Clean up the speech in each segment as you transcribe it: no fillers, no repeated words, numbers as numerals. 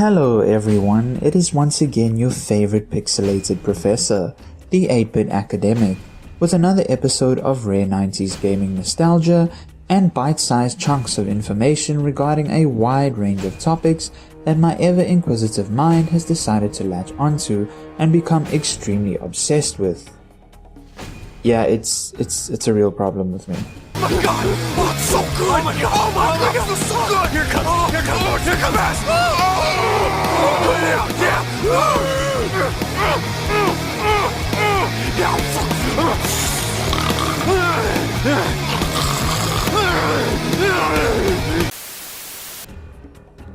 Hello everyone, it is once again your favorite pixelated professor, the 8-bit academic, with another episode of rare 90s gaming nostalgia and bite-sized chunks of information regarding a wide range of topics that my ever-inquisitive mind has decided to latch onto and become extremely obsessed with. Yeah, it's a real problem with me. Oh my god! Oh, it's so good! Oh my god! Oh my god! It's so good! Here comes! Oh, here comes! Here comes!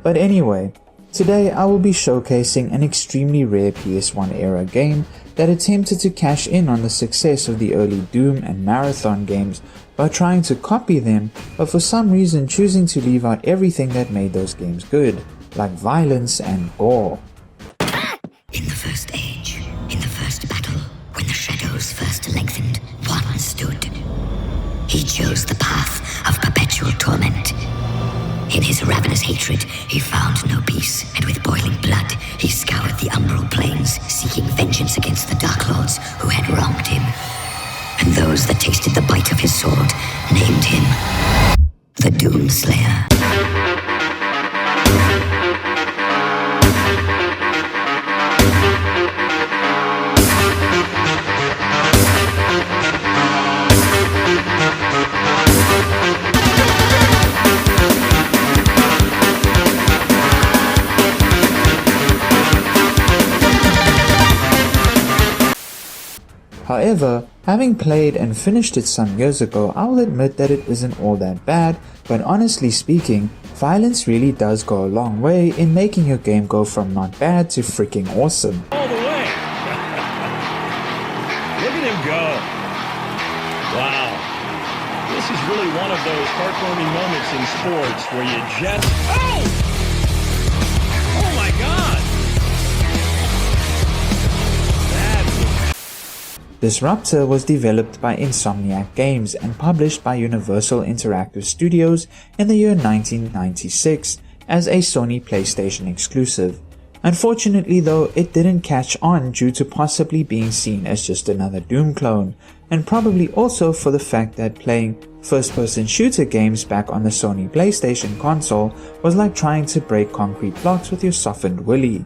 But anyway, today I will be showcasing an extremely rare PS1 era game that attempted to cash in on the success of the early Doom and Marathon games by trying to copy them, but for some reason choosing to leave out everything that made those games good, like violence and gore. In the first age, in the first battle, when the shadows first lengthened, one stood. He chose the path of perpetual torment. In his ravenous hatred, he found no peace, and with boiling blood, he scoured the umbral plains, seeking vengeance against the Dark Lords who had wronged him. And those that tasted the bite of his sword named him the Doomslayer. However, having played and finished it some years ago, I will admit that it isn't all that bad, but honestly speaking, violence really does go a long way in making your game go from not bad to freaking awesome. All the way! Look at him go! Wow. This is really one of those heartwarming moments in sports where you just... Oh! Oh my god! Disruptor was developed by Insomniac Games and published by Universal Interactive Studios in the year 1996 as a Sony PlayStation exclusive. Unfortunately though, it didn't catch on due to possibly being seen as just another Doom clone, and probably also for the fact that playing first-person shooter games back on the Sony PlayStation console was like trying to break concrete blocks with your softened willy.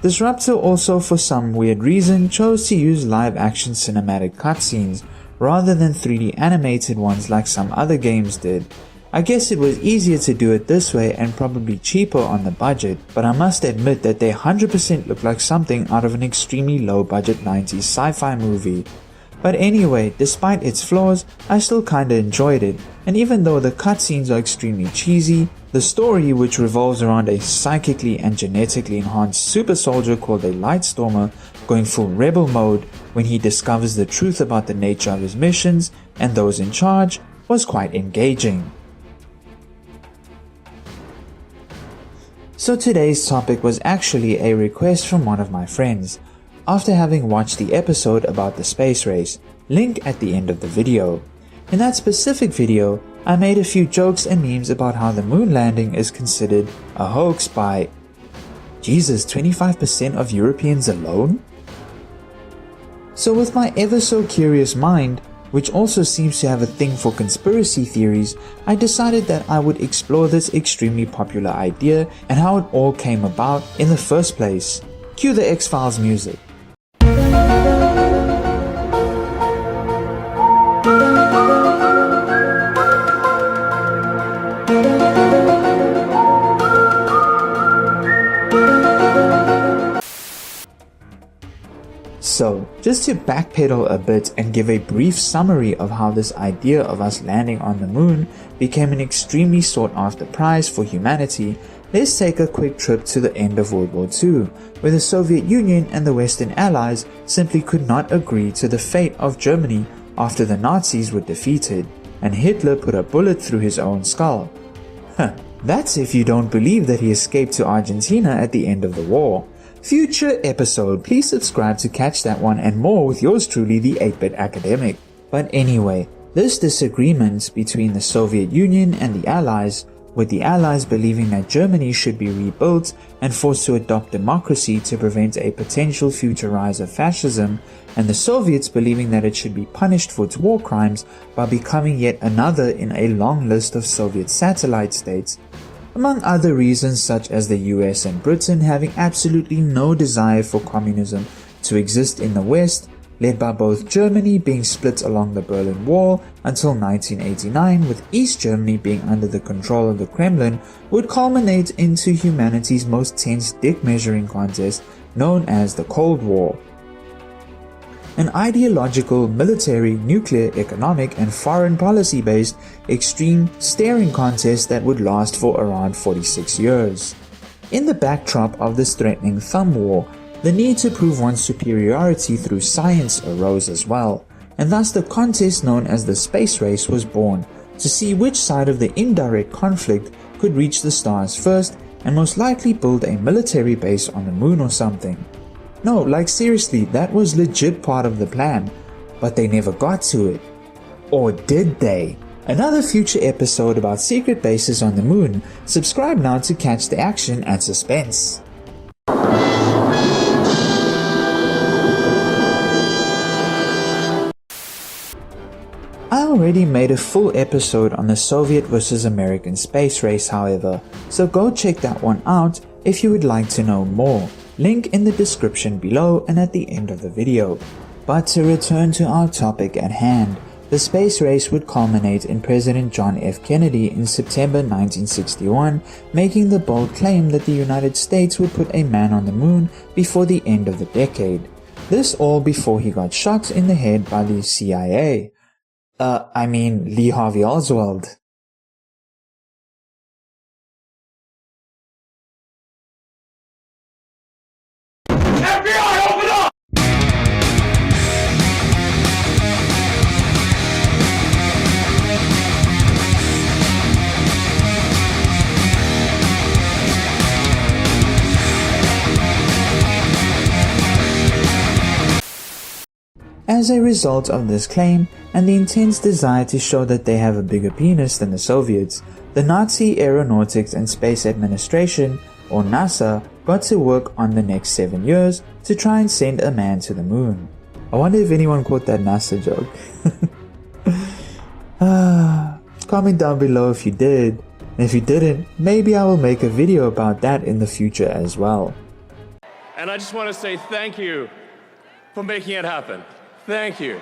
Disruptor also for some weird reason chose to use live action cinematic cutscenes rather than 3D animated ones like some other games did. I guess it was easier to do it this way and probably cheaper on the budget, but I must admit that they 100% look like something out of an extremely low budget 90s sci-fi movie. But anyway, despite its flaws, I still kinda enjoyed it, and even though the cutscenes are extremely cheesy, the story, which revolves around a psychically and genetically enhanced super soldier called a Lightstormer going full rebel mode when he discovers the truth about the nature of his missions and those in charge, was quite engaging. So today's topic was actually a request from one of my friends, after having watched the episode about the space race, link at the end of the video. In that specific video, I made a few jokes and memes about how the moon landing is considered a hoax by 25% of Europeans alone? So with my ever so curious mind, which also seems to have a thing for conspiracy theories, I decided that I would explore this extremely popular idea and how it all came about in the first place. Cue the X-Files music. So, just to backpedal a bit and give a brief summary of how this idea of us landing on the moon became an extremely sought after prize for humanity, let's take a quick trip to the end of World War II, where the Soviet Union and the Western Allies simply could not agree to the fate of Germany after the Nazis were defeated. and Hitler put a bullet through his own skull. That's if you don't believe that he escaped to Argentina at the end of the war. Future episode, please subscribe to catch that one and more with yours truly, the 8-bit academic. But anyway, this disagreement between the Soviet Union and the Allies, with the Allies believing that Germany should be rebuilt and forced to adopt democracy to prevent a potential future rise of fascism, and the Soviets believing that it should be punished for its war crimes by becoming yet another in a long list of Soviet satellite states, among other reasons such as the US and Britain having absolutely no desire for communism to exist in the West, led by both Germany being split along the Berlin Wall until 1989, with East Germany being under the control of the Kremlin, would culminate into humanity's most tense dick-measuring contest known as the Cold War. An ideological, military, nuclear, economic, and foreign policy-based extreme staring contest that would last for around 46 years. In the backdrop of this threatening thumb war, the need to prove one's superiority through science arose as well, and thus the contest known as the space race was born, to see which side of the indirect conflict could reach the stars first and most likely build a military base on the moon or something. No, like seriously, that was legit part of the plan, but they never got to it. Or did they? Another future episode about secret bases on the moon. Subscribe now to catch the action and suspense. I already made a full episode on the Soviet versus American space race, however, so go check that one out if you would like to know more. Link in the description below and at the end of the video. But to return to our topic at hand, the space race would culminate in President John F. Kennedy in September 1961 making the bold claim that the United States would put a man on the moon before the end of the decade. This all before he got shot in the head by the CIA. Lee Harvey Oswald. FBI, open up! As a result of this claim, and the intense desire to show that they have a bigger penis than the Soviets, the Nazi Aeronautics and Space Administration, or NASA, got to work on the next 7 years to try and send a man to the moon. I wonder if anyone caught that NASA joke. Comment down below if you did, and if you didn't, maybe I will make a video about that in the future as well. And I just want to say thank you for making it happen. Thank you.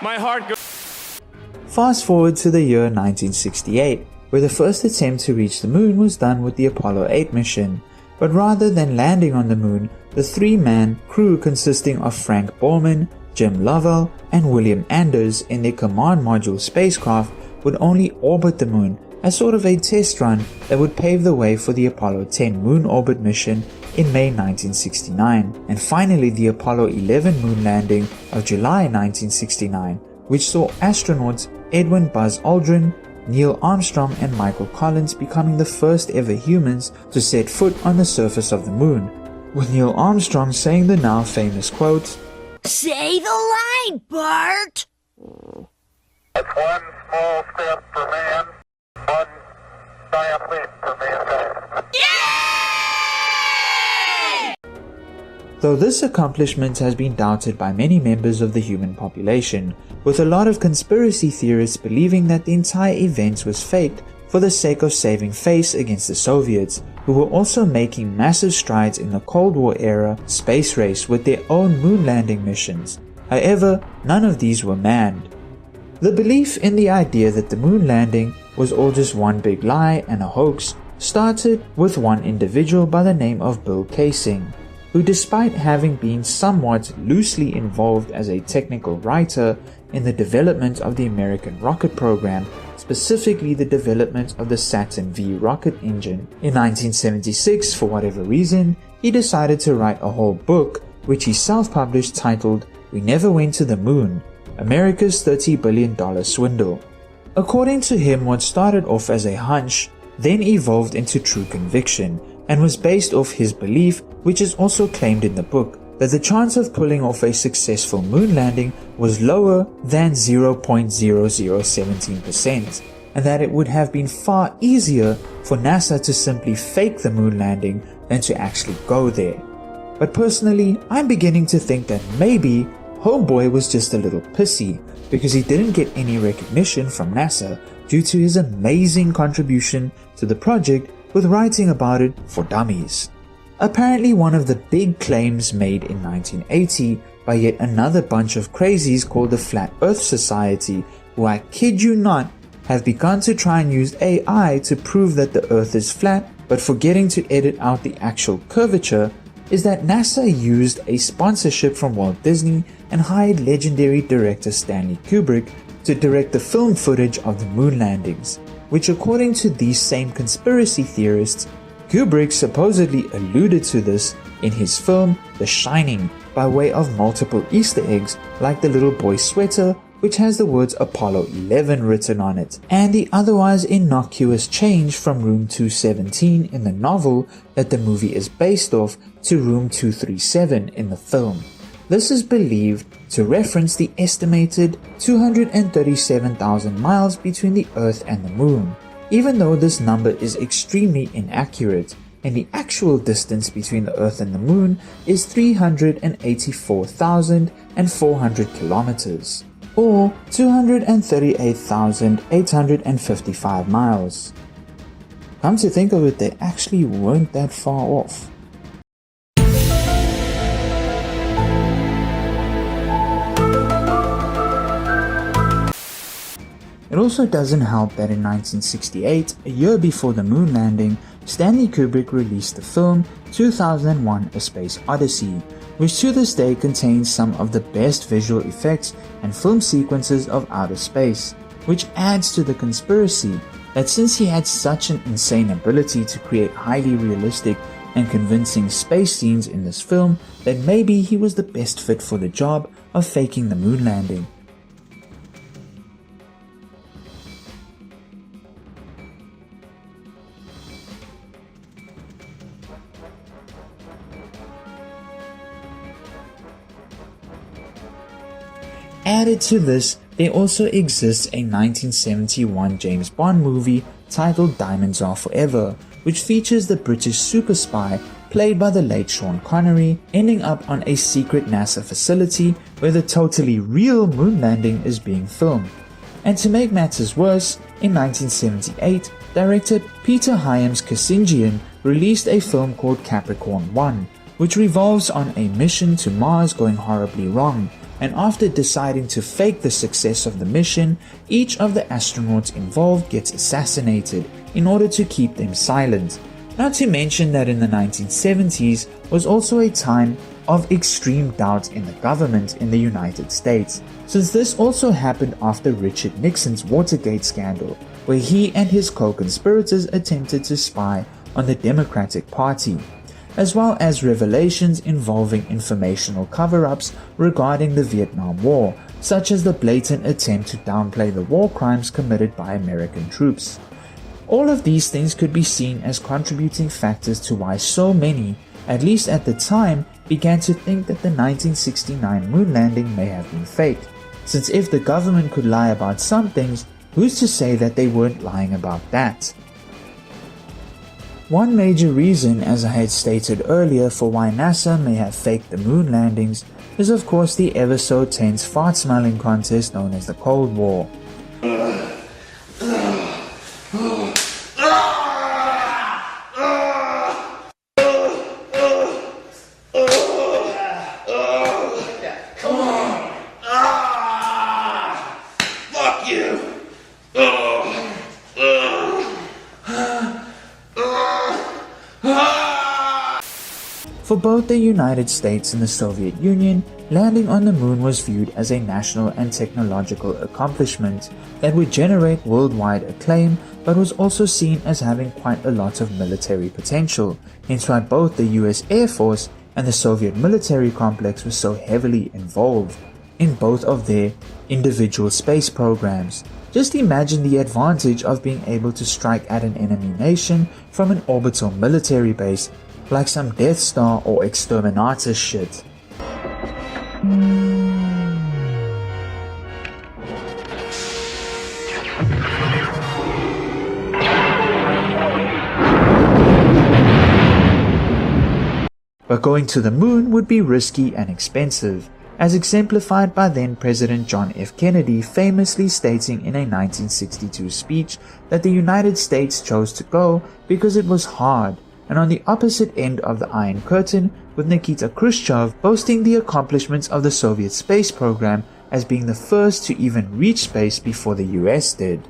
My heart goes. Fast forward to the year 1968, where the first attempt to reach the moon was done with the Apollo 8 mission, but rather than landing on the moon, the three-man crew consisting of Frank Borman, Jim Lovell, and William Anders in their command module spacecraft would only orbit the moon as sort of a test run that would pave the way for the Apollo 10 moon orbit mission in May 1969, and finally the Apollo 11 moon landing of July 1969, which saw astronauts Edwin Buzz Aldrin, Neil Armstrong and Michael Collins becoming the first ever humans to set foot on the surface of the moon, with Neil Armstrong saying the now famous quote, "Say the line, Bart!" It's one small step for man, one giant leap for mankind. Though this accomplishment has been doubted by many members of the human population, with a lot of conspiracy theorists believing that the entire event was faked for the sake of saving face against the Soviets, who were also making massive strides in the Cold War era space race with their own moon landing missions. However, none of these were manned. The belief in the idea that the moon landing was all just one big lie and a hoax started with one individual by the name of Bill Kaysing, who, despite having been somewhat loosely involved as a technical writer in the development of the American rocket program, specifically the development of the Saturn V rocket engine, in 1976, for whatever reason, he decided to write a whole book which he self-published titled We Never Went to the Moon, America's $30 billion Swindle. According to him, what started off as a hunch then evolved into true conviction and was based off his belief, which is also claimed in the book, that the chance of pulling off a successful moon landing was lower than 0.0017%, and that it would have been far easier for NASA to simply fake the moon landing than to actually go there. But personally, I'm beginning to think that maybe Homeboy was just a little pissy because he didn't get any recognition from NASA due to his amazing contribution to the project with writing about it for dummies. Apparently, one of the big claims made in 1980 by yet another bunch of crazies called the Flat Earth Society, who, I kid you not, have begun to try and use AI to prove that the Earth is flat, but forgetting to edit out the actual curvature, is that NASA used a sponsorship from Walt Disney and hired legendary director Stanley Kubrick to direct the film footage of the moon landings, which, according to these same conspiracy theorists, Kubrick supposedly alluded to this in his film The Shining by way of multiple Easter eggs like the little boy's sweater, which has the words Apollo 11 written on it, and the otherwise innocuous change from room 217 in the novel that the movie is based off to room 237 in the film. This is believed to reference the estimated 237,000 miles between the Earth and the Moon, even though this number is extremely inaccurate, and the actual distance between the Earth and the Moon is 384,400 kilometers, or 238,855 miles. Come to think of it, they actually weren't that far off. It also doesn't help that in 1968, a year before the moon landing, Stanley Kubrick released the film 2001: A Space Odyssey, which to this day contains some of the best visual effects and film sequences of outer space, which adds to the conspiracy that since he had such an insane ability to create highly realistic and convincing space scenes in this film, that maybe he was the best fit for the job of faking the moon landing. Added to this, there also exists a 1971 James Bond movie titled Diamonds Are Forever, which features the British super spy played by the late Sean Connery ending up on a secret NASA facility where the totally real moon landing is being filmed. And to make matters worse, in 1978, director Peter Hyams Kassingian released a film called Capricorn 1, which revolves on a mission to Mars going horribly wrong, and after deciding to fake the success of the mission, each of the astronauts involved gets assassinated in order to keep them silent. Not to mention that in the 1970s was also a time of extreme doubt in the government in the United States, since this also happened after Richard Nixon's Watergate scandal, where he and his co-conspirators attempted to spy on the Democratic Party, as well as revelations involving informational cover-ups regarding the Vietnam War, such as the blatant attempt to downplay the war crimes committed by American troops. All of these things could be seen as contributing factors to why so many, at least at the time, began to think that the 1969 moon landing may have been fake, since if the government could lie about some things, who's to say that they weren't lying about that? One major reason, as I had stated earlier, for why NASA may have faked the moon landings is of course the ever so tense fart smelling contest known as the Cold War. For both the United States and the Soviet Union, landing on the moon was viewed as a national and technological accomplishment that would generate worldwide acclaim, but was also seen as having quite a lot of military potential, hence why both the US Air Force and the Soviet military complex was so heavily involved in both of their individual space programs. Just imagine the advantage of being able to strike at an enemy nation from an orbital military base like some Death Star or Exterminator shit. But going to the moon would be risky and expensive, as exemplified by then President John F. Kennedy famously stating in a 1962 speech that the United States chose to go because it was hard, and on the opposite end of the Iron Curtain with Nikita Khrushchev boasting the accomplishments of the Soviet space program as being the first to even reach space before the US did.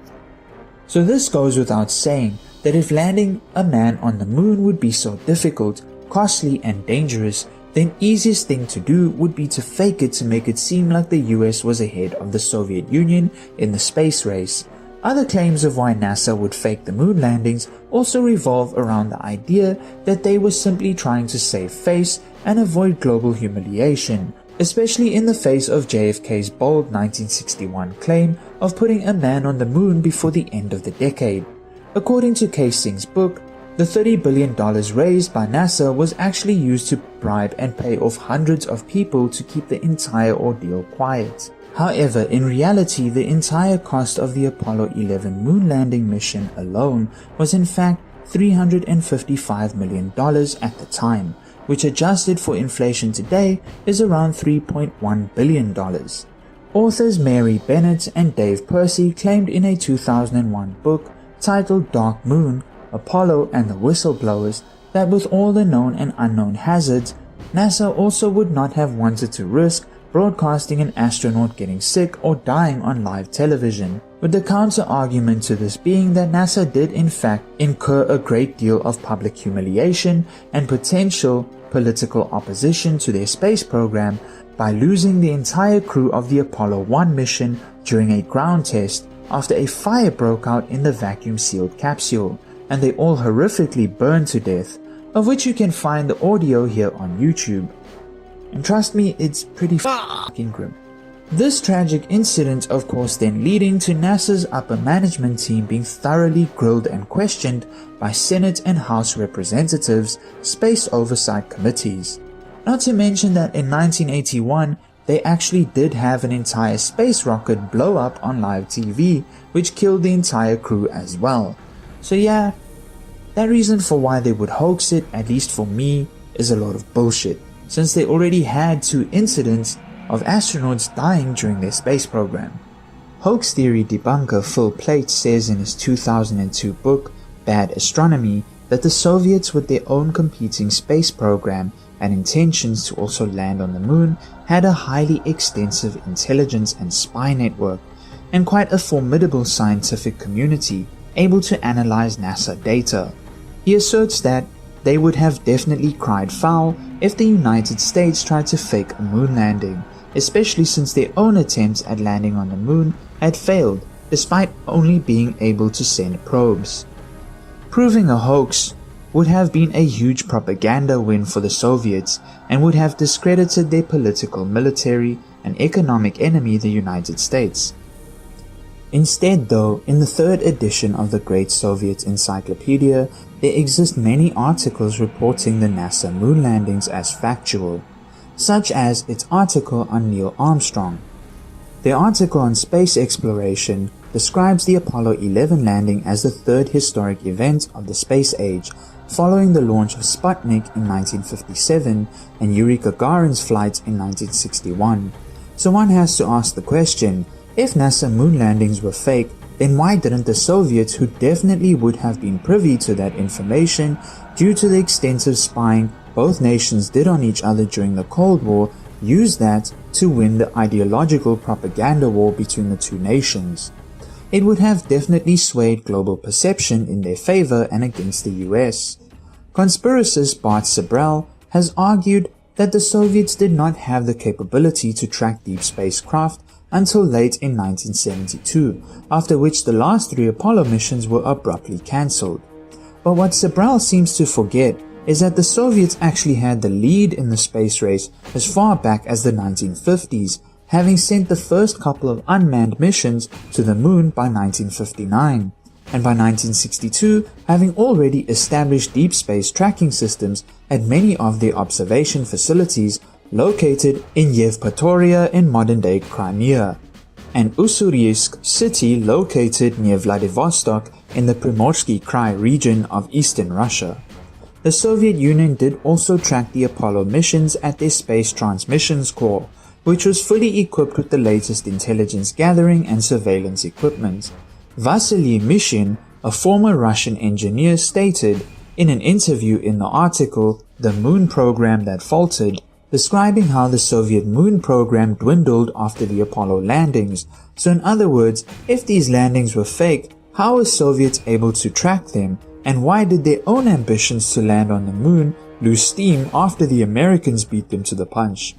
So this goes without saying that if landing a man on the moon would be so difficult, costly and dangerous, then easiest thing to do would be to fake it to make it seem like the US was ahead of the Soviet Union in the space race. Other claims of why NASA would fake the moon landings also revolve around the idea that they were simply trying to save face and avoid global humiliation, especially in the face of JFK's bold 1961 claim of putting a man on the moon before the end of the decade. According to K. Singh's book, the $30 billion raised by NASA was actually used to bribe and pay off hundreds of people to keep the entire ordeal quiet. However, in reality, the entire cost of the Apollo 11 moon landing mission alone was in fact $355 million at the time, which adjusted for inflation today is around $3.1 billion. Authors Mary Bennett and Dave Percy claimed in a 2001 book titled Dark Moon, Apollo and the Whistleblowers that with all the known and unknown hazards, NASA also would not have wanted to risk broadcasting an astronaut getting sick or dying on live television, with the counter-argument to this being that NASA did in fact incur a great deal of public humiliation and potential political opposition to their space program by losing the entire crew of the Apollo 1 mission during a ground test after a fire broke out in the vacuum-sealed capsule, and they all horrifically burned to death, of which you can find the audio here on YouTube. And trust me, it's pretty fucking grim. This tragic incident of course then leading to NASA's upper management team being thoroughly grilled and questioned by Senate and House Representatives' Space Oversight Committees. Not to mention that in 1981, they actually did have an entire space rocket blow up on live TV, which killed the entire crew as well. So yeah, that reason for why they would hoax it, at least for me, is a lot of bullshit, since they already had 2 incidents of astronauts dying during their space program. Hoax theory debunker Phil Plait says in his 2002 book, Bad Astronomy, that the Soviets with their own competing space program and intentions to also land on the moon had a highly extensive intelligence and spy network, and quite a formidable scientific community able to analyze NASA data. He asserts that they would have definitely cried foul if the United States tried to fake a moon landing, especially since their own attempts at landing on the moon had failed despite only being able to send probes. Proving a hoax would have been a huge propaganda win for the Soviets and would have discredited their political, military, and economic enemy, the United States. Instead though, in the 3rd edition of the Great Soviet Encyclopedia, there exist many articles reporting the NASA moon landings as factual, such as its article on Neil Armstrong. The article on space exploration describes the Apollo 11 landing as the 3rd historic event of the space age, following the launch of Sputnik in 1957 and Yuri Gagarin's flight in 1961. So one has to ask the question, if NASA moon landings were fake, then why didn't the Soviets, who definitely would have been privy to that information due to the extensive spying both nations did on each other during the Cold War, use that to win the ideological propaganda war between the 2 nations? It would have definitely swayed global perception in their favor and against the US. Conspiracist Bart Sibrel has argued that the Soviets did not have the capability to track deep spacecraft until late in 1972, after which the last 3 Apollo missions were abruptly cancelled. But what Sibrel seems to forget is that the Soviets actually had the lead in the space race as far back as the 1950s, having sent the first couple of unmanned missions to the moon by 1959, and by 1962 having already established deep space tracking systems at many of their observation facilities located in Yevpatoria in modern-day Crimea, and Ussurisk city located near Vladivostok in the Primorsky Krai region of eastern Russia. The Soviet Union did also track the Apollo missions at their Space Transmissions Corps, which was fully equipped with the latest intelligence gathering and surveillance equipment. Vasily Mishin, a former Russian engineer, stated in an interview in the article "The Moon Program That Faltered," describing how the Soviet moon program dwindled after the Apollo landings. So in other words, if these landings were fake, how were Soviets able to track them, and why did their own ambitions to land on the moon lose steam after the Americans beat them to the punch?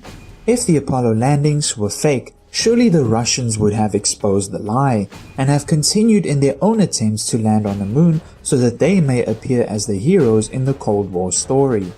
If the Apollo landings were fake, surely the Russians would have exposed the lie and have continued in their own attempts to land on the moon so that they may appear as the heroes in the Cold War story.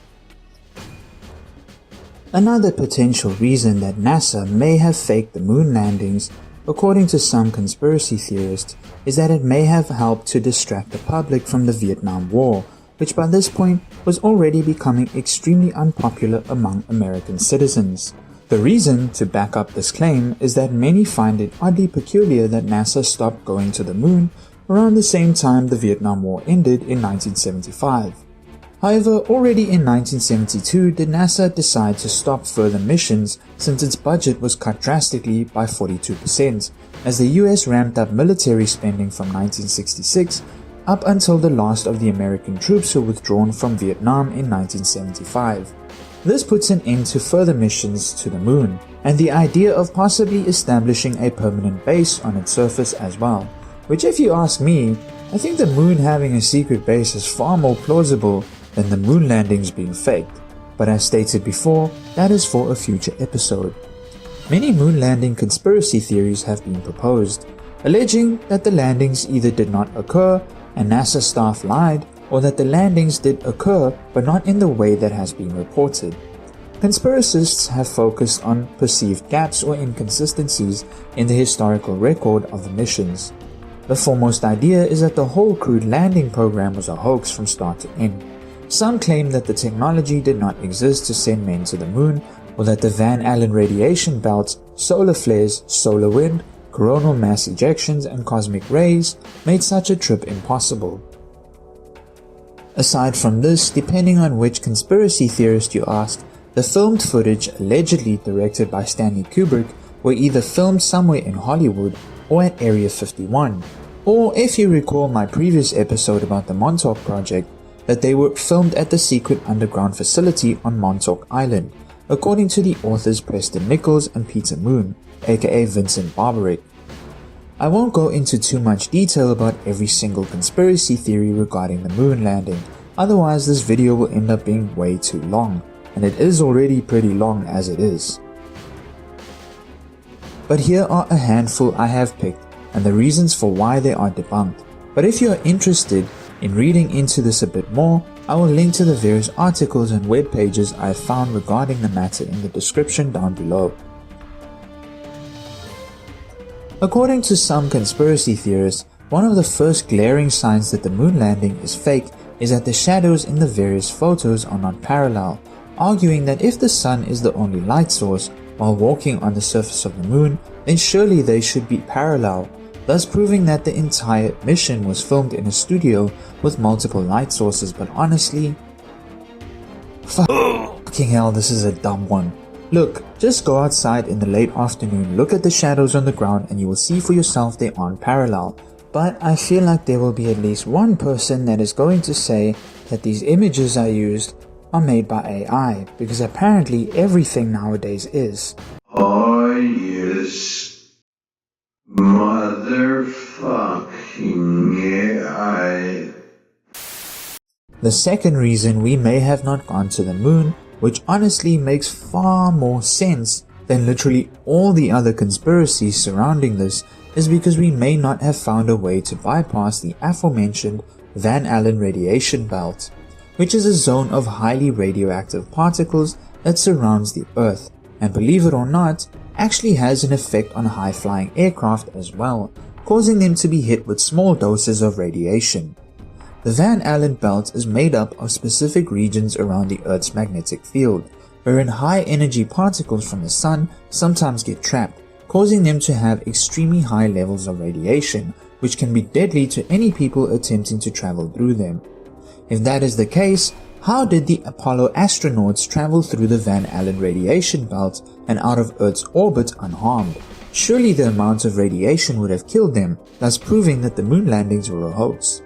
Another potential reason that NASA may have faked the moon landings, according to some conspiracy theorists, is that it may have helped to distract the public from the Vietnam War, which by this point was already becoming extremely unpopular among American citizens. The reason to back up this claim is that many find it oddly peculiar that NASA stopped going to the moon around the same time the Vietnam War ended in 1975. However, already in 1972 did NASA decide to stop further missions since its budget was cut drastically by 42%, as the US ramped up military spending from 1966 up until the last of the American troops were withdrawn from Vietnam in 1975. This puts an end to further missions to the moon, and the idea of possibly establishing a permanent base on its surface as well, which if you ask me, I think the moon having a secret base is far more plausible than the moon landings being faked, but as stated before, that is for a future episode. Many moon landing conspiracy theories have been proposed, alleging that the landings either did not occur and NASA staff lied, or that the landings did occur but not in the way that has been reported. Conspiracists have focused on perceived gaps or inconsistencies in the historical record of the missions. The foremost idea is that the whole crewed landing program was a hoax from start to end. Some claim that the technology did not exist to send men to the moon, or that the Van Allen radiation belts, solar flares, solar wind, coronal mass ejections, and cosmic rays made such a trip impossible. Aside from this, depending on which conspiracy theorist you ask, the filmed footage allegedly directed by Stanley Kubrick were either filmed somewhere in Hollywood or at Area 51, or if you recall my previous episode about the Montauk Project, that they were filmed at the secret underground facility on Montauk Island, according to the authors Preston Nichols and Peter Moon, aka Vincent Barbaric. I won't go into too much detail about every single conspiracy theory regarding the moon landing, otherwise this video will end up being way too long, and it is already pretty long as it is. But here are a handful I have picked and the reasons for why they are debunked. But if you are interested in reading into this a bit more, I will link to the various articles and web pages I have found regarding the matter in the description down below. According to some conspiracy theorists, one of the first glaring signs that the moon landing is fake is that the shadows in the various photos are not parallel, arguing that if the sun is the only light source while walking on the surface of the moon, then surely they should be parallel, thus proving that the entire mission was filmed in a studio with multiple light sources. But honestly, fucking hell, this is a dumb one. Look, just go outside in the late afternoon, look at the shadows on the ground, and you will see for yourself they aren't parallel. But I feel like there will be at least one person that is going to say that these images I used are made by AI, because apparently everything nowadays is. Oh yes. Motherfucking AI. The second reason we may have not gone to the moon, which honestly makes far more sense than literally all the other conspiracies surrounding this, is because we may not have found a way to bypass the aforementioned Van Allen radiation belt. which is a zone of highly radioactive particles that surrounds the Earth, and believe it or not, actually has an effect on high-flying aircraft as well, causing them to be hit with small doses of radiation. The Van Allen belt is made up of specific regions around the Earth's magnetic field, wherein high-energy particles from the Sun sometimes get trapped, causing them to have extremely high levels of radiation, which can be deadly to any people attempting to travel through them. If that is the case, how did the Apollo astronauts travel through the Van Allen radiation belt and out of Earth's orbit unharmed? Surely the amount of radiation would have killed them, thus proving that the moon landings were a hoax.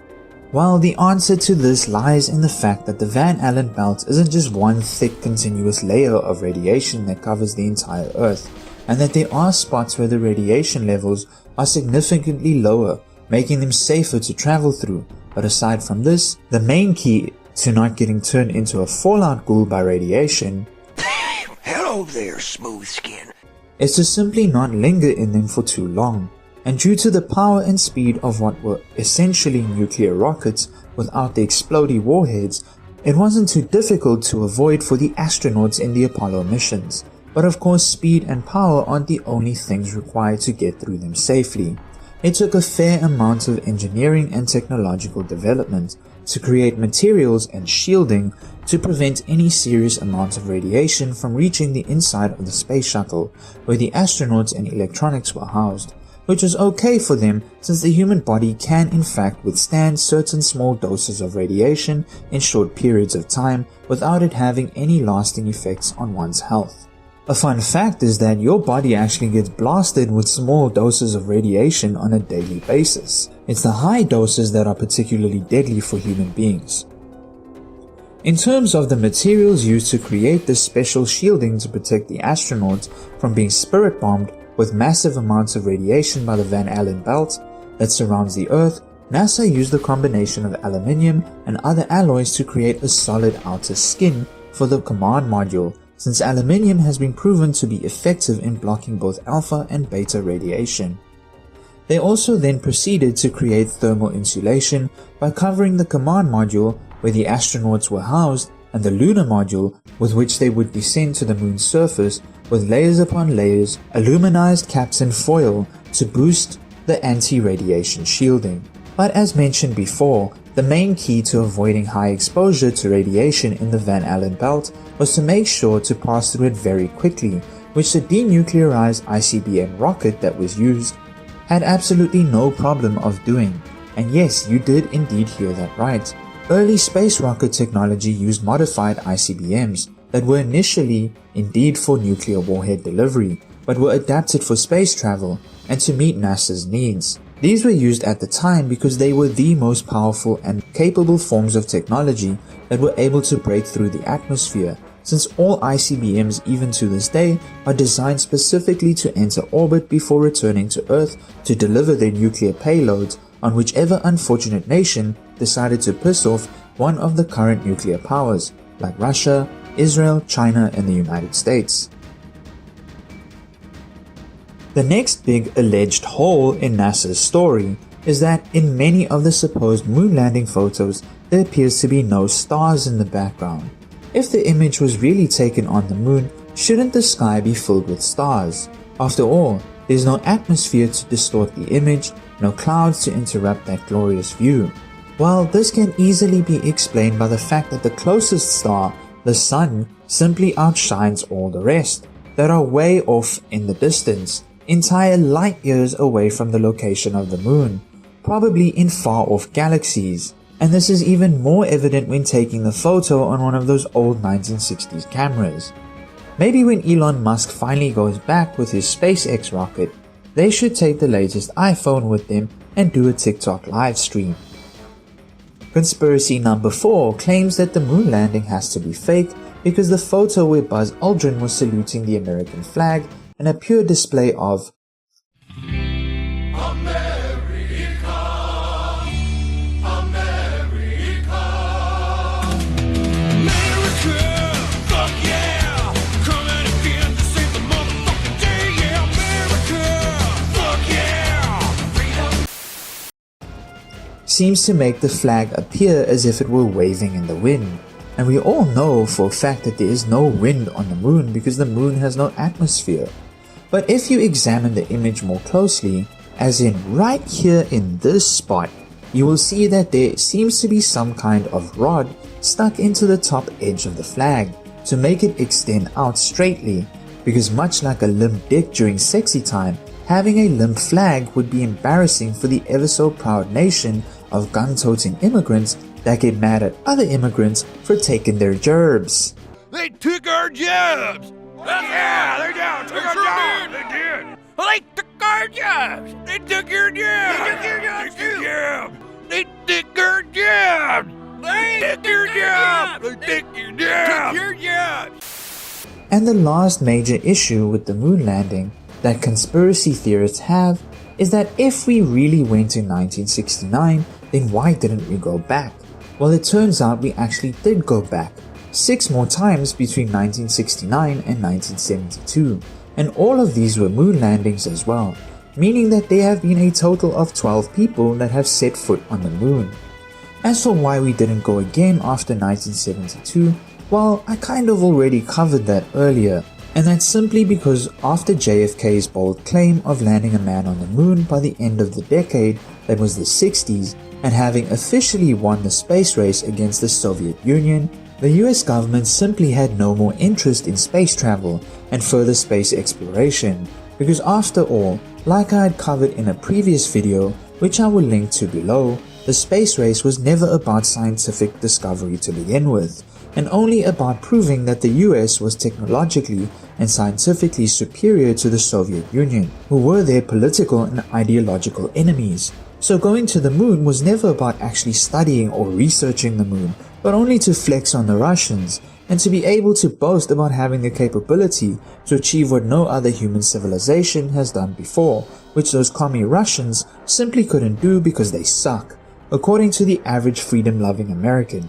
Well, the answer to this lies in the fact that the Van Allen belt isn't just one thick continuous layer of radiation that covers the entire Earth, and that there are spots where the radiation levels are significantly lower, making them safer to travel through. But aside from this, the main key to not getting turned into a fallout ghoul by radiation Hello there, smooth skin. is to simply not linger in them for too long. And due to the power and speed of what were essentially nuclear rockets without the exploding warheads, it wasn't too difficult to avoid for the astronauts in the Apollo missions. But of course, speed and power aren't the only things required to get through them safely. It took a fair amount of engineering and technological development to create materials and shielding to prevent any serious amount of radiation from reaching the inside of the space shuttle where the astronauts and electronics were housed, which was okay for them since the human body can in fact withstand certain small doses of radiation in short periods of time without it having any lasting effects on one's health. A fun fact is that your body actually gets blasted with small doses of radiation on a daily basis. It's the high doses that are particularly deadly for human beings. In terms of the materials used to create this special shielding to protect the astronauts from being spirit bombed with massive amounts of radiation by the Van Allen belt that surrounds the Earth, NASA used a combination of aluminium and other alloys to create a solid outer skin for the command module, since aluminium has been proven to be effective in blocking both alpha and beta radiation. They also then proceeded to create thermal insulation by covering the command module where the astronauts were housed and the lunar module with which they would descend to the moon's surface with layers upon layers aluminized caps and foil to boost the anti-radiation shielding. But as mentioned before, the main key to avoiding high exposure to radiation in the Van Allen belt was to make sure to pass through it very quickly, which the denuclearized ICBM rocket that was used had absolutely no problem of doing. And yes, you did indeed hear that right. Early space rocket technology used modified ICBMs that were initially indeed for nuclear warhead delivery, but were adapted for space travel and to meet NASA's needs. These were used at the time because they were the most powerful and capable forms of technology that were able to break through the atmosphere, since all ICBMs even to this day are designed specifically to enter orbit before returning to Earth to deliver their nuclear payloads on whichever unfortunate nation decided to piss off one of the current nuclear powers, like Russia, Israel, China, and the United States. The next big alleged hole in NASA's story is that in many of the supposed moon landing photos there appears to be no stars in the background. If the image was really taken on the moon, shouldn't the sky be filled with stars? After all, there's no atmosphere to distort the image, no clouds to interrupt that glorious view. Well, this can easily be explained by the fact that the closest star, the Sun, simply outshines all the rest that are way off in the distance, entire light years away from the location of the moon, probably in far off galaxies. And this is even more evident when taking the photo on one of those old 1960s cameras. Maybe when Elon Musk finally goes back with his SpaceX rocket, they should take the latest iPhone with them and do a TikTok live stream. Conspiracy number 4 claims that the moon landing has to be fake because the photo where Buzz Aldrin was saluting the American flag and a pure display of seems to make the flag appear as if it were waving in the wind. And we all know for a fact that there is no wind on the moon because the moon has no atmosphere. But if you examine the image more closely, as in right here in this spot, you will see that there seems to be some kind of rod stuck into the top edge of the flag to make it extend out straightly, because much like a limp dick during sexy time, having a limp flag would be embarrassing for the ever so proud nation of gun-toting immigrants that get mad at other immigrants for taking their gerbs. They took our jobs! Yeah, they took our jobs! They did! They took our jobs! They took your jobs! They took your jobs too! They took our jobs! They took your jobs! They took your jobs! They took your jobs! And the last major issue with the moon landing that conspiracy theorists have is that if we really went to 1969, then why didn't we go back? Well, it turns out we actually did go back 6 more times between 1969 and 1972, and all of these were moon landings as well, meaning that there have been a total of 12 people that have set foot on the moon. As for why we didn't go again after 1972, well, I kind of already covered that earlier, and that's simply because after JFK's bold claim of landing a man on the moon by the end of the decade, that was the 60s, and having officially won the space race against the Soviet Union, the US government simply had no more interest in space travel and further space exploration, because after all, like I had covered in a previous video, which I will link to below, the space race was never about scientific discovery to begin with, and only about proving that the US was technologically and scientifically superior to the Soviet Union, who were their political and ideological enemies. So going to the moon was never about actually studying or researching the moon, but only to flex on the Russians, and to be able to boast about having the capability to achieve what no other human civilization has done before, which those commie Russians simply couldn't do because they suck, according to the average freedom-loving American.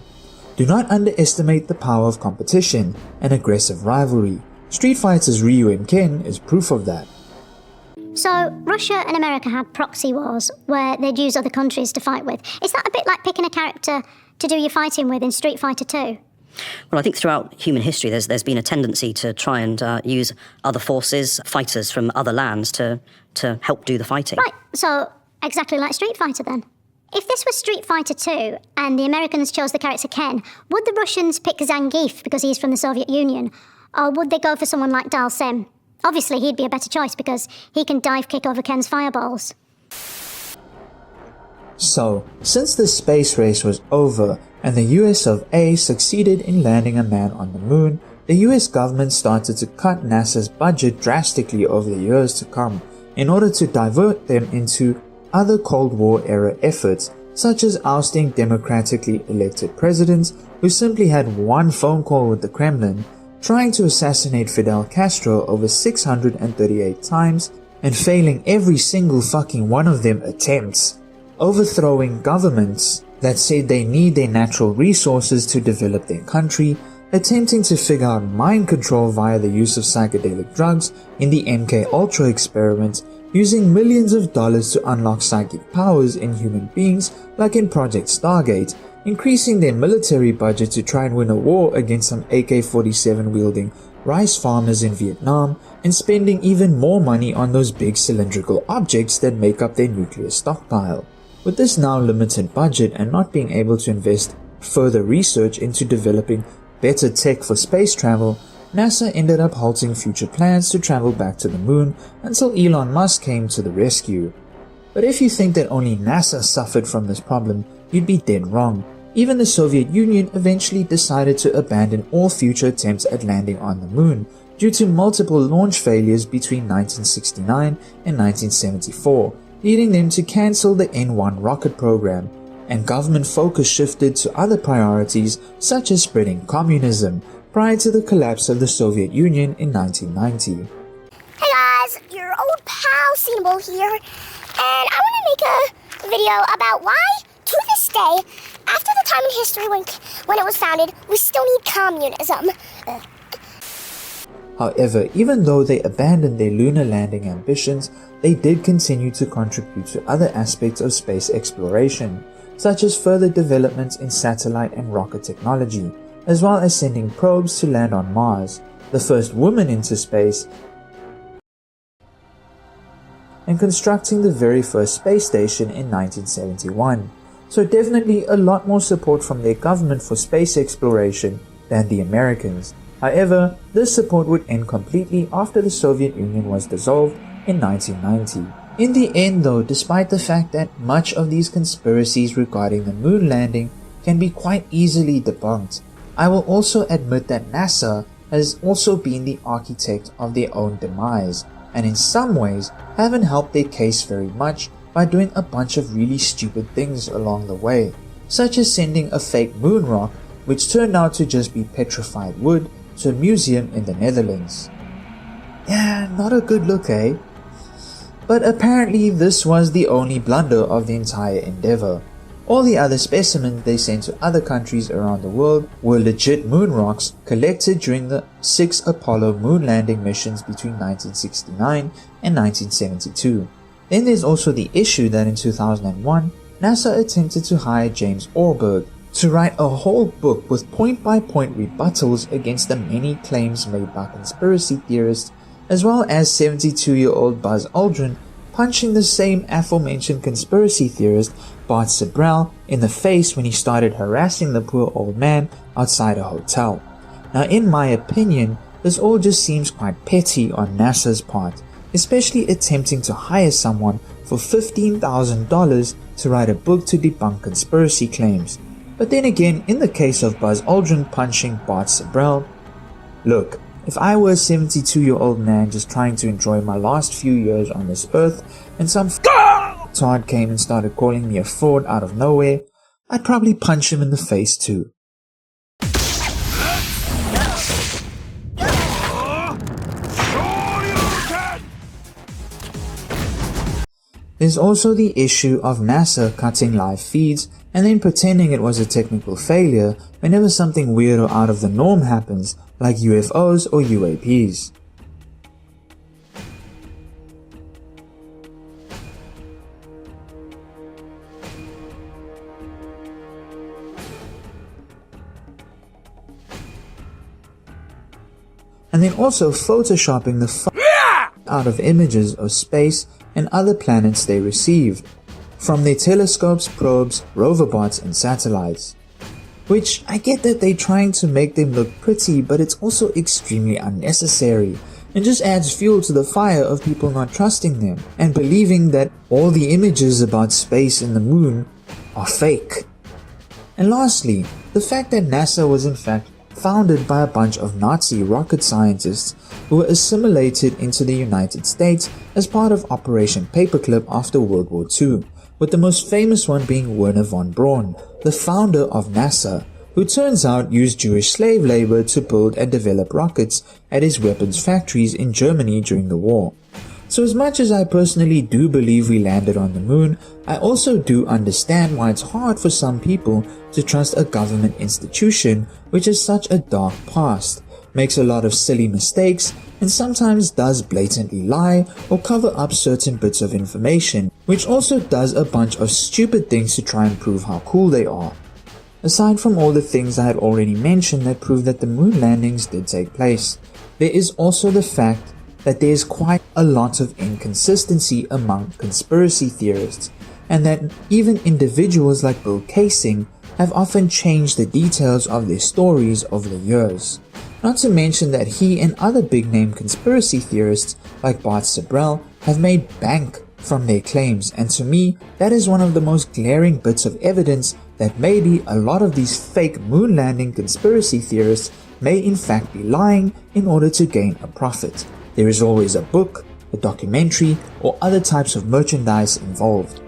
Do not underestimate the power of competition and aggressive rivalry. Street Fighter's Ryu and Ken is proof of that. So, Russia and America had proxy wars where they'd use other countries to fight with. Is that a bit like picking a character to do your fighting with in Street Fighter 2? Well, I think throughout human history there's been a tendency to try and use other forces, fighters from other lands to help do the fighting. Right, so exactly like Street Fighter then. If this was Street Fighter 2 and the Americans chose the character Ken, would the Russians pick Zangief because he's from the Soviet Union? Or would they go for someone like Dal Sim? Obviously he'd be a better choice because he can dive kick over Ken's fireballs. So, since the space race was over and the US of A succeeded in landing a man on the moon, the US government started to cut NASA's budget drastically over the years to come in order to divert them into other Cold War era efforts, such as ousting democratically elected presidents who simply had one phone call with the Kremlin, trying to assassinate Fidel Castro over 638 times and failing every single fucking one of them attempts, overthrowing governments that said they need their natural resources to develop their country, attempting to figure out mind control via the use of psychedelic drugs in the MKUltra experiment, using millions of dollars to unlock psychic powers in human beings like in Project Stargate, increasing their military budget to try and win a war against some AK-47 wielding rice farmers in Vietnam, and spending even more money on those big cylindrical objects that make up their nuclear stockpile. With this now limited budget and not being able to invest further research into developing better tech for space travel, NASA ended up halting future plans to travel back to the moon until Elon Musk came to the rescue. But if you think that only NASA suffered from this problem, you'd be dead wrong. Even the Soviet Union eventually decided to abandon all future attempts at landing on the moon due to multiple launch failures between 1969 and 1974, leading them to cancel the N-1 rocket program, and government focus shifted to other priorities such as spreading communism prior to the collapse of the Soviet Union in 1990. Hey guys, your old pal Cinnable here, and I want to make a video about why, to this day, after the time in history when it was founded, we still need communism. However, even though they abandoned their lunar landing ambitions, they did continue to contribute to other aspects of space exploration, such as further developments in satellite and rocket technology, as well as sending probes to land on Mars, the first woman into space, and constructing the very first space station in 1971. So definitely a lot more support from their government for space exploration than the Americans. However, this support would end completely after the Soviet Union was dissolved in 1990. In the end though, despite the fact that much of these conspiracies regarding the moon landing can be quite easily debunked, I will also admit that NASA has also been the architect of their own demise, and in some ways haven't helped their case very much by doing a bunch of really stupid things along the way, such as sending a fake moon rock which turned out to just be petrified wood to a museum in the Netherlands. Yeah, not a good look, eh? But apparently this was the only blunder of the entire endeavor. All the other specimens they sent to other countries around the world were legit moon rocks collected during the 6 Apollo moon landing missions between 1969 and 1972. Then there's also the issue that in 2001, NASA attempted to hire James Orberg to write a whole book with point-by-point rebuttals against the many claims made by conspiracy theorists, as well as 72-year-old Buzz Aldrin punching the same aforementioned conspiracy theorist Bart Sibrel in the face when he started harassing the poor old man outside a hotel. Now in my opinion, this all just seems quite petty on NASA's part, especially attempting to hire someone for $15,000 to write a book to debunk conspiracy claims. But then again, in the case of Buzz Aldrin punching Bart Sibrel, look, if I were a 72-year-old man just trying to enjoy my last few years on this earth and some Todd came and started calling me a fraud out of nowhere, I'd probably punch him in the face too. There's also the issue of NASA cutting live feeds and then pretending it was a technical failure whenever something weird or out of the norm happens, like UFOs or UAPs. And then also photoshopping the out of images of space and other planets they received from their telescopes, probes, roverbots and satellites. Which I get that they're trying to make them look pretty, but it's also extremely unnecessary and just adds fuel to the fire of people not trusting them and believing that all the images about space and the moon are fake. And lastly, the fact that NASA was in fact founded by a bunch of Nazi rocket scientists who were assimilated into the United States as part of Operation Paperclip after World War II, with the most famous one being Wernher von Braun, the founder of NASA, who turns out used Jewish slave labor to build and develop rockets at his weapons factories in Germany during the war. So as much as I personally do believe we landed on the moon, I also do understand why it's hard for some people to trust a government institution which has such a dark past, makes a lot of silly mistakes, and sometimes does blatantly lie or cover up certain bits of information, which also does a bunch of stupid things to try and prove how cool they are. Aside from all the things I had already mentioned that prove that the moon landings did take place, there is also the fact that there is quite a lot of inconsistency among conspiracy theorists, and that even individuals like Bill Kaysing have often changed the details of their stories over the years. Not to mention that he and other big-name conspiracy theorists like Bart Sibrel have made bank from their claims, and to me, that is one of the most glaring bits of evidence that maybe a lot of these fake moon landing conspiracy theorists may in fact be lying in order to gain a profit. There is always a book, a documentary, or other types of merchandise involved.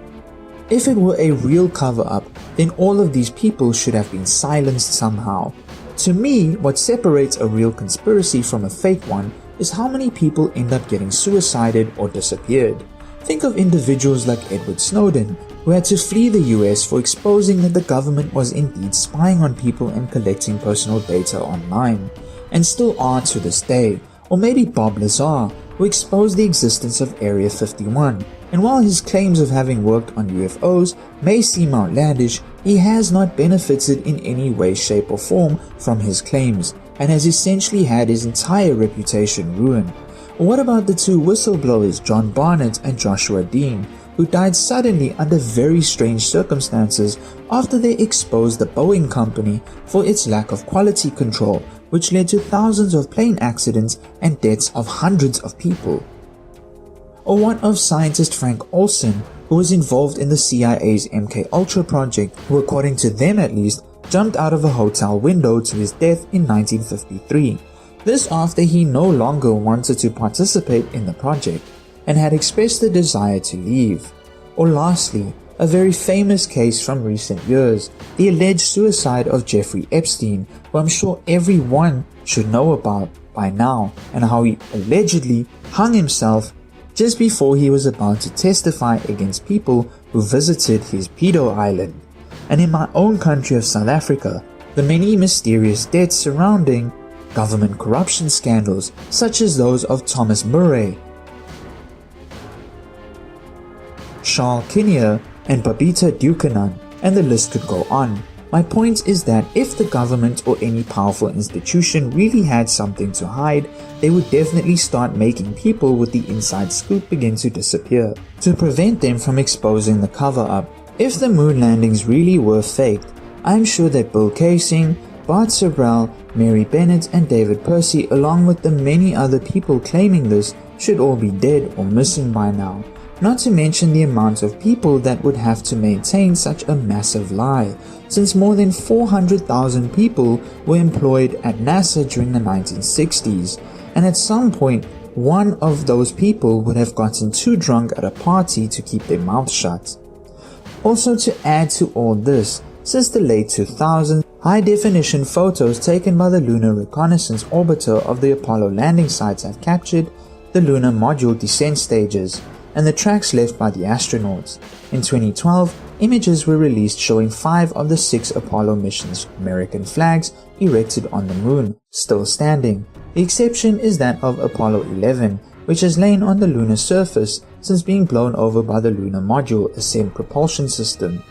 If it were a real cover-up, then all of these people should have been silenced somehow. To me, what separates a real conspiracy from a fake one is how many people end up getting suicided or disappeared. Think of individuals like Edward Snowden, who had to flee the US for exposing that the government was indeed spying on people and collecting personal data online, and still are to this day. Or maybe Bob Lazar, who exposed the existence of Area 51, And while his claims of having worked on UFOs may seem outlandish, he has not benefited in any way, shape or form from his claims, and has essentially had his entire reputation ruined. What about the two whistleblowers, John Barnett and Joshua Dean, who died suddenly under very strange circumstances after they exposed the Boeing company for its lack of quality control, which led to thousands of plane accidents and deaths of hundreds of people? Or what of scientist Frank Olson, who was involved in the CIA's MKUltra project, who according to them at least, jumped out of a hotel window to his death in 1953. This after he no longer wanted to participate in the project and had expressed the desire to leave. Or lastly, a very famous case from recent years, the alleged suicide of Jeffrey Epstein, who I'm sure everyone should know about by now, and how he allegedly hung himself just before he was about to testify against people who visited his pedo island. And in my own country of South Africa, the many mysterious deaths surrounding government corruption scandals such as those of Thomas Murray, Charles Kinnear and Babita Dukanan, and the list could go on. My point is that if the government or any powerful institution really had something to hide, they would definitely start making people with the inside scoop begin to disappear, to prevent them from exposing the cover-up. If the moon landings really were faked, I'm sure that Bill Kaysing, Bart Sobral, Mary Bennett and David Percy, along with the many other people claiming this, should all be dead or missing by now. Not to mention the amount of people that would have to maintain such a massive lie, since more than 400,000 people were employed at NASA during the 1960s, and at some point, one of those people would have gotten too drunk at a party to keep their mouth shut. Also, to add to all this, since the late 2000s, high-definition photos taken by the Lunar Reconnaissance Orbiter of the Apollo landing sites have captured the lunar module descent stages and the tracks left by the astronauts. In 2012, images were released showing 5 of the 6 Apollo missions' American flags erected on the moon, still standing. The exception is that of Apollo 11, which has lain on the lunar surface since being blown over by the lunar module ascent propulsion system.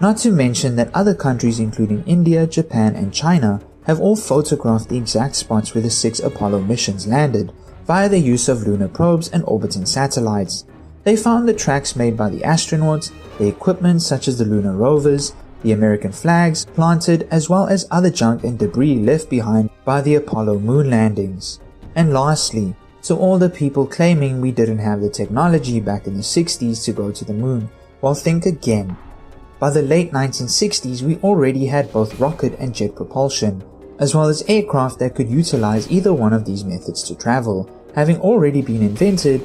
Not to mention that other countries including India, Japan and China have all photographed the exact spots where the 6 Apollo missions landed via the use of lunar probes and orbiting satellites. They found the tracks made by the astronauts, the equipment such as the lunar rovers, the American flags planted, as well as other junk and debris left behind by the Apollo moon landings. And lastly, to all the people claiming we didn't have the technology back in the 60s to go to the moon, well, think again. By the late 1960s, we already had both rocket and jet propulsion, as well as aircraft that could utilize either one of these methods to travel, having already been invented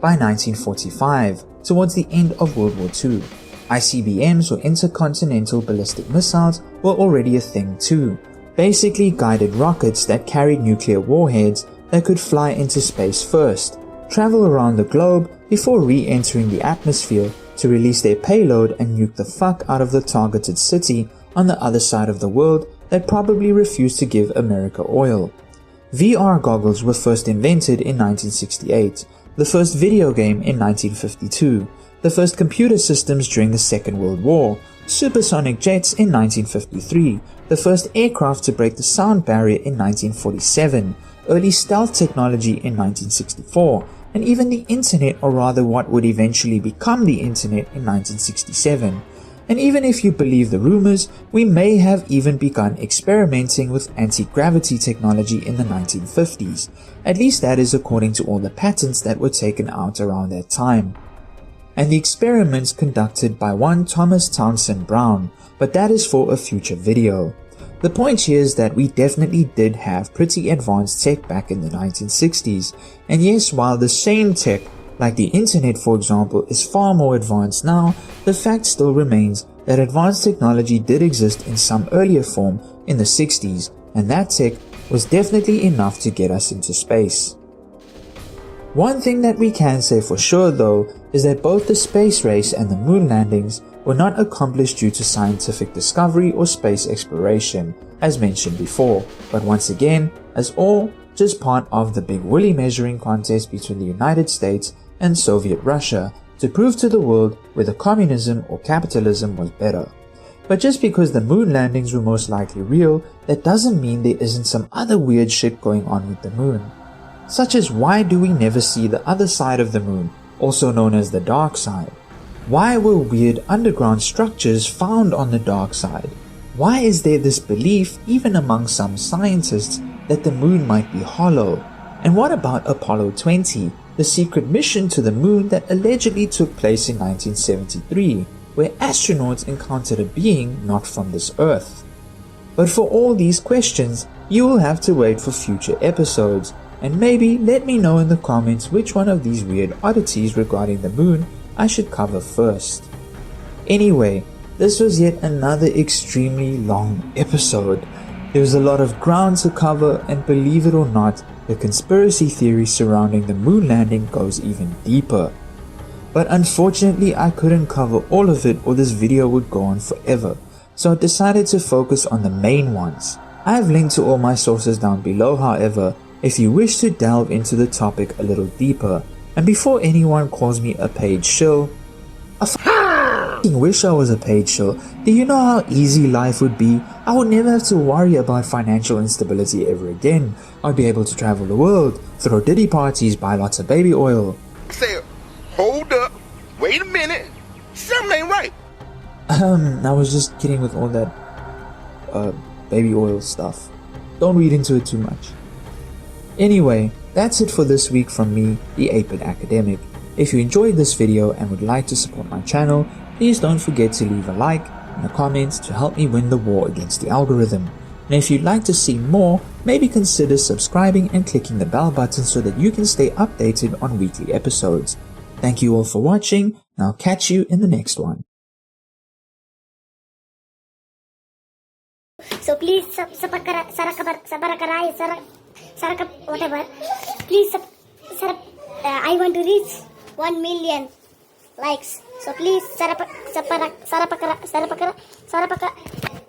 by 1945, towards the end of World War II. ICBMs or intercontinental ballistic missiles were already a thing too, basically guided rockets that carried nuclear warheads that could fly into space first, travel around the globe before re-entering the atmosphere to release their payload and nuke the fuck out of the targeted city on the other side of the world that probably refused to give America oil. VR goggles were first invented in 1968, the first video game in 1952, the first computer systems during the Second World War, supersonic jets in 1953, the first aircraft to break the sound barrier in 1947, early stealth technology in 1964, and even the internet, or rather what would eventually become the internet, in 1967. And even if you believe the rumors, we may have even begun experimenting with anti-gravity technology in the 1950s. At least that is according to all the patents that were taken out around that time. And the experiments conducted by one Thomas Townsend Brown, but that is for a future video. The point here is that we definitely did have pretty advanced tech back in the 1960s, and yes, while the same tech, like the internet for example, is far more advanced now, the fact still remains that advanced technology did exist in some earlier form in the 60s, and that tech was definitely enough to get us into space. One thing that we can say for sure though is that both the space race and the moon landings were not accomplished due to scientific discovery or space exploration, as mentioned before, but once again, as all just part of the big woolly measuring contest between the United States and Soviet Russia to prove to the world whether communism or capitalism was better. But just because the moon landings were most likely real, that doesn't mean there isn't some other weird shit going on with the moon. Such as, why do we never see the other side of the moon, also known as the dark side? Why were weird underground structures found on the dark side? Why is there this belief, even among some scientists, that the moon might be hollow? And what about Apollo 20, the secret mission to the moon that allegedly took place in 1973, where astronauts encountered a being not from this Earth? But for all these questions, you will have to wait for future episodes, and maybe let me know in the comments which one of these weird oddities regarding the moon I should cover first. Anyway, this was yet another extremely long episode. There was a lot of ground to cover, and believe it or not, the conspiracy theory surrounding the moon landing goes even deeper. But unfortunately I couldn't cover all of it or this video would go on forever, so I decided to focus on the main ones. I have linked to all my sources down below however, if you wish to delve into the topic a little deeper. And before anyone calls me a paid shill, I f***ing wish I was a paid shill. Do you know how easy life would be? I would never have to worry about financial instability ever again. I'd be able to travel the world, throw diddy parties, buy lots of baby oil. Say, hold up, wait a minute, something ain't right. I was just kidding with all that baby oil stuff. Don't read into it too much. Anyway, that's it for this week from me, the 8-Bit Academic. If you enjoyed this video and would like to support my channel, please don't forget to leave a like and a comment to help me win the war against the algorithm. And if you'd like to see more, maybe consider subscribing and clicking the bell button so that you can stay updated on weekly episodes. Thank you all for watching, and I'll catch you in the next one. So please, whatever. Please, I want to reach 1 million likes. So please,